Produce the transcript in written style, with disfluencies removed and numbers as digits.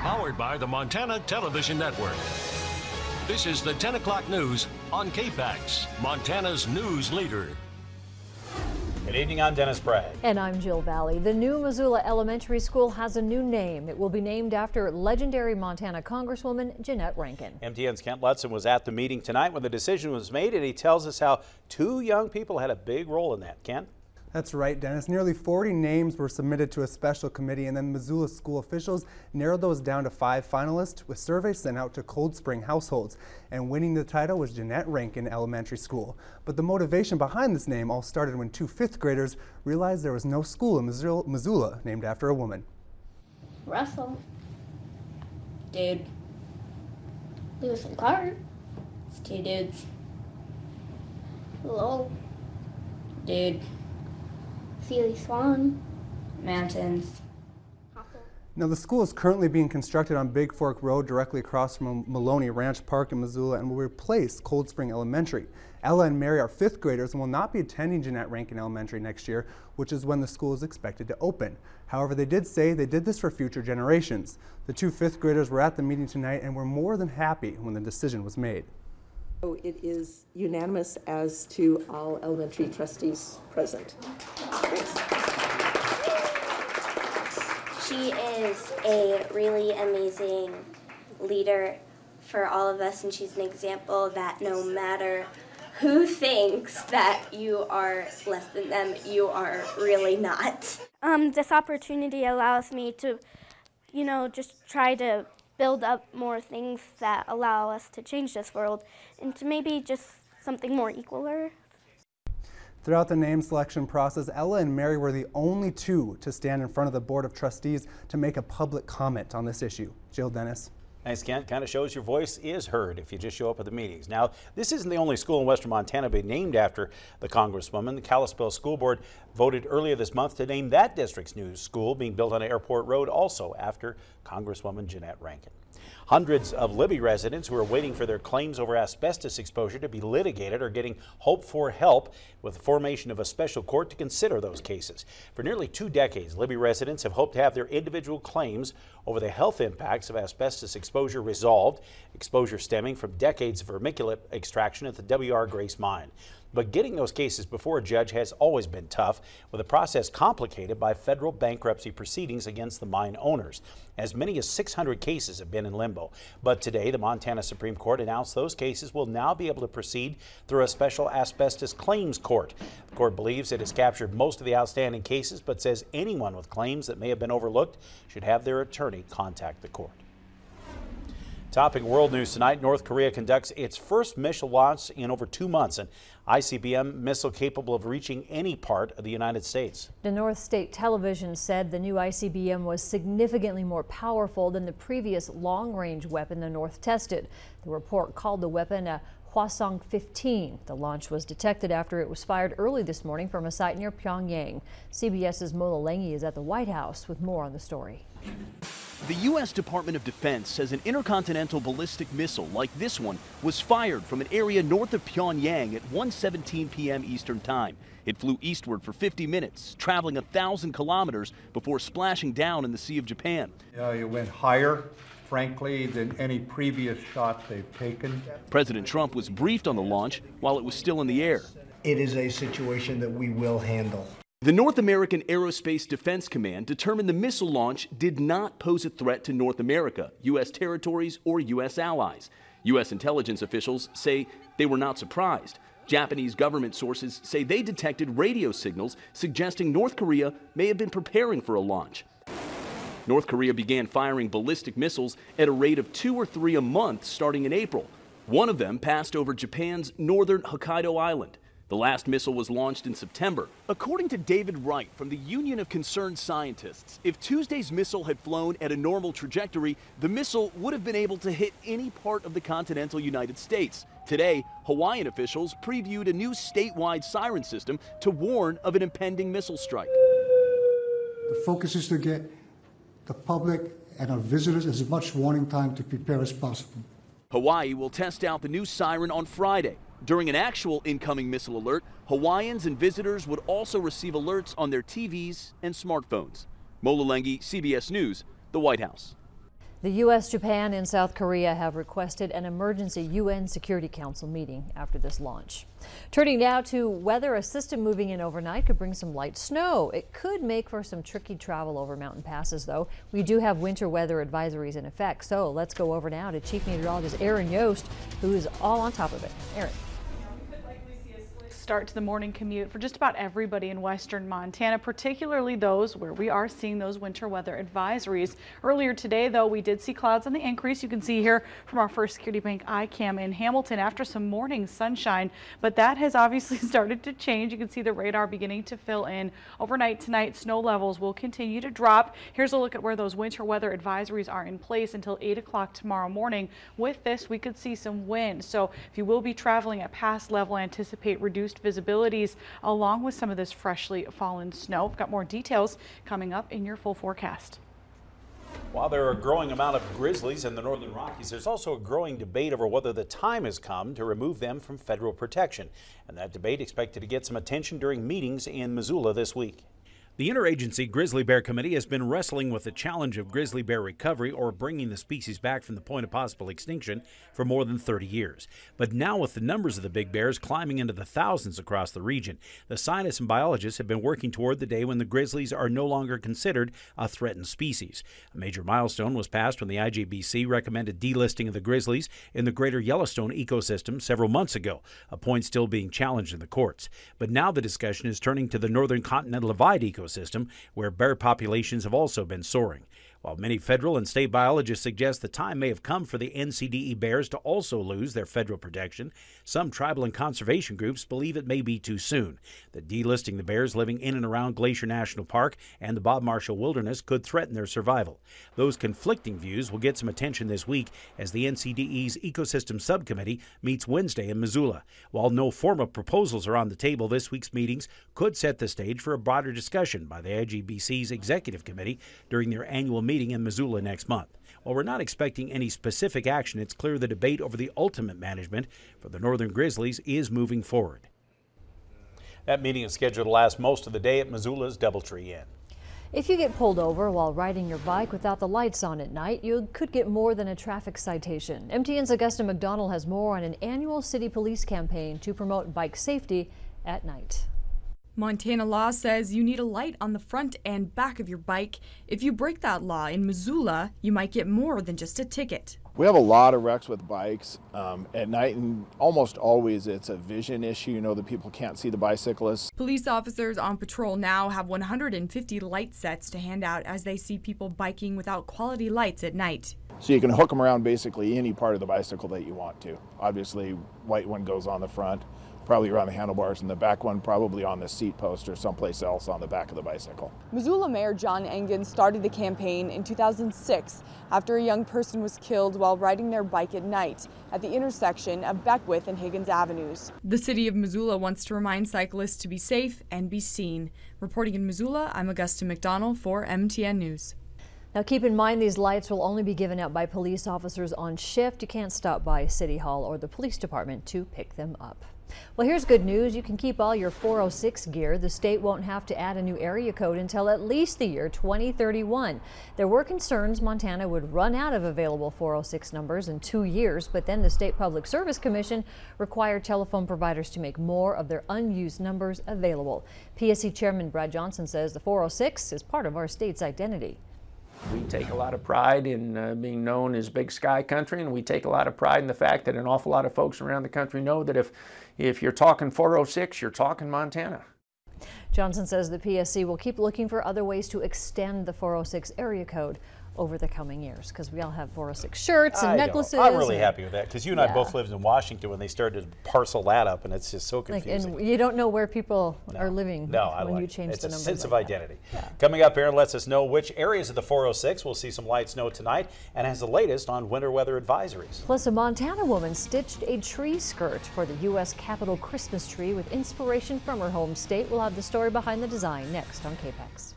Powered by the Montana Television Network. This is the 10 o'clock news on KPAX, Montana's news leader. Good evening, I'm Dennis Bragg. And I'm Jill Valley. The new Missoula Elementary School has a new name. It will be named after legendary Montana Congresswoman Jeannette Rankin. MTN's Kent Lutzen was at the meeting tonight when the decision was made, and he tells us how two young people had a big role in that. Kent? That's right, Dennis. Nearly 40 names were submitted to a special committee, and then Missoula school officials narrowed those down to 5 finalists with surveys sent out to Cold Spring households. And winning the title was Jeannette Rankin Elementary School. But the motivation behind this name all started when 2 5th graders realized there was no school in Missoula named after a woman. Russell. Dude. Lewis and Clark. It's 2 dudes. Lowell. Dude. Sealy Swan. Mountains. Now, the school is currently being constructed on Big Fork Road directly across from Maloney Ranch Park in Missoula and will replace Cold Spring Elementary. Ella and Mary are 5th graders and will not be attending Jeannette Rankin Elementary next year, which is when the school is expected to open. However, they did say they did this for future generations. The 2 5th graders were at the meeting tonight and were more than happy when the decision was made. It is unanimous as to all elementary trustees present. She is a really amazing leader for all of us, and she's an example that no matter who thinks that you are less than them, you are really not. This opportunity allows me to, just try to build up more things that allow us to change this world into maybe just something more equaler. Throughout the name selection process, Ella and Mary were the only 2 to stand in front of the Board of Trustees to make a public comment on this issue. Jill, Dennis. Thanks, Kent. Kind of shows your voice is heard if you just show up at the meetings. Now, this isn't the only school in western Montana to be named after the Congresswoman. The Kalispell School Board voted earlier this month to name that district's new school being built on Airport Road also after Congresswoman Jeannette Rankin. Hundreds of Libby residents who are waiting for their claims over asbestos exposure to be litigated are getting hoped for help with the formation of a special court to consider those cases. For nearly 2 decades, Libby residents have hoped to have their individual claims over the health impacts of asbestos exposure resolved, exposure stemming from decades of vermiculite extraction at the W.R. Grace mine. But getting those cases before a judge has always been tough, with the process complicated by federal bankruptcy proceedings against the mine owners. As many as 600 cases have been in limbo. But today, the Montana Supreme Court announced those cases will now be able to proceed through a special asbestos claims court. The court believes it has captured most of the outstanding cases, but says anyone with claims that may have been overlooked should have their attorney contact the court. Topping world news tonight, North Korea conducts its first missile launch in over 2 months, an ICBM missile capable of reaching any part of the United States. The North State Television said the new ICBM was significantly more powerful than the previous long-range weapon the North tested. The report called the weapon a Hwasong-15. The launch was detected after it was fired early this morning from a site near Pyongyang. CBS's Mola Lengi is at the White House with more on the story. The U.S. Department of Defense says an intercontinental ballistic missile like this one was fired from an area north of Pyongyang at 1:17 p.m. Eastern Time. It flew eastward for 50 minutes, traveling 1,000 kilometers before splashing down in the Sea of Japan. It went higher, frankly, than any previous shot they've taken. President Trump was briefed on the launch while it was still in the air. It is a situation that we will handle. The North American Aerospace Defense Command determined the missile launch did not pose a threat to North America, U.S. territories, or U.S. allies. U.S. intelligence officials say they were not surprised. Japanese government sources say they detected radio signals suggesting North Korea may have been preparing for a launch. North Korea began firing ballistic missiles at a rate of 2 or 3 a month starting in April. One of them passed over Japan's northern Hokkaido Island. The last missile was launched in September. According to David Wright from the Union of Concerned Scientists, if Tuesday's missile had flown at a normal trajectory, the missile would have been able to hit any part of the continental United States. Today, Hawaiian officials previewed a new statewide siren system to warn of an impending missile strike. The focus is to get the public and our visitors as much warning time to prepare as possible. Hawaii will test out the new siren on Friday. During an actual incoming missile alert, Hawaiians and visitors would also receive alerts on their TVs and smartphones. Mola Lengi, CBS News, the White House. The U.S., Japan, and South Korea have requested an emergency UN Security Council meeting after this launch. Turning now to weather, a system moving in overnight could bring some light snow. It could make for some tricky travel over mountain passes, though. We do have winter weather advisories in effect, so let's go over now to Chief Meteorologist Aaron Yost, who is all on top of it. Aaron. Start to the morning commute for just about everybody in western Montana, particularly those where we are seeing those winter weather advisories. Earlier today, though, we did see clouds on the increase. You can see here from our First Security Bank iCam in Hamilton after some morning sunshine, but that has obviously started to change. You can see the radar beginning to fill in. Overnight tonight, snow levels will continue to drop. Here's a look at where those winter weather advisories are in place until 8 o'clock tomorrow morning. With this, we could see some wind. So if you will be traveling at pass level, anticipate reduced visibilities along with some of this freshly fallen snow. Got more details coming up in your full forecast. While there are a growing amount of grizzlies in the northern Rockies, there's also a growing debate over whether the time has come to remove them from federal protection. And that debate expected to get some attention during meetings in Missoula this week. The Interagency Grizzly Bear Committee has been wrestling with the challenge of grizzly bear recovery, or bringing the species back from the point of possible extinction, for more than 30 years. But now, with the numbers of the big bears climbing into the thousands across the region, the scientists and biologists have been working toward the day when the grizzlies are no longer considered a threatened species. A major milestone was passed when the IJBC recommended delisting of the grizzlies in the greater Yellowstone ecosystem several months ago, a point still being challenged in the courts. But now the discussion is turning to the northern continental divide ecosystem, where bear populations have also been soaring. While many federal and state biologists suggest the time may have come for the NCDE bears to also lose their federal protection, some tribal and conservation groups believe it may be too soon. That delisting the bears living in and around Glacier National Park and the Bob Marshall Wilderness could threaten their survival. Those conflicting views will get some attention this week as the NCDE's Ecosystem Subcommittee meets Wednesday in Missoula. While no formal proposals are on the table, this week's meetings could set the stage for a broader discussion by the IJBC's Executive Committee during their annual meeting in Missoula next month. While we're not expecting any specific action, it's clear the debate over the ultimate management for the northern grizzlies is moving forward. That meeting is scheduled to last most of the day at Missoula's Doubletree Inn. If you get pulled over while riding your bike without the lights on at night, you could get more than a traffic citation. MTN's Augusta McDonald has more on an annual city police campaign to promote bike safety at night. Montana law says you need a light on the front and back of your bike. If you break that law in Missoula, you might get more than just a ticket. We have a lot of wrecks with bikes at night, and almost always it's a vision issue. You know, the people can't see the bicyclists. Police officers on patrol now have 150 light sets to hand out as they see people biking without quality lights at night. So you can hook them around basically any part of the bicycle that you want to. Obviously, white one goes on the front, probably around the handlebars, and the back one probably on the seat post or someplace else on the back of the bicycle. Missoula Mayor John Engen started the campaign in 2006 after a young person was killed while riding their bike at night at the intersection of Beckwith and Higgins Avenues. The city of Missoula wants to remind cyclists to be safe and be seen. Reporting in Missoula, I'm Augusta McDonald for MTN News. Now keep in mind these lights will only be given out by police officers on shift. You can't stop by City Hall or the police department to pick them up. Well, here's good news. You can keep all your 406 gear. The state won't have to add a new area code until at least the year 2031. There were concerns Montana would run out of available 406 numbers in 2 years, but then the State Public Service Commission required telephone providers to make more of their unused numbers available. PSC Chairman Brad Johnson says the 406 is part of our state's identity. We take a lot of pride in being known as Big Sky Country, and we take a lot of pride in the fact that an awful lot of folks around the country know that if you're talking 406, you're talking Montana. Johnson says the PSC will keep looking for other ways to extend the 406 area code over the coming years, because we all have 406 shirts and necklaces. I'm really happy with that, because you and I both lived in Washington when they started to parcel that up, and it's just so confusing. And you don't know where people are living when you change the numbers. It's a sense of identity. Coming up, Aaron lets us know which areas of the 406 will see some light snow tonight, and has the latest on winter weather advisories. Plus, a Montana woman stitched a tree skirt for the U.S. Capitol Christmas tree with inspiration from her home state. We'll have the story behind the design next on KPAX.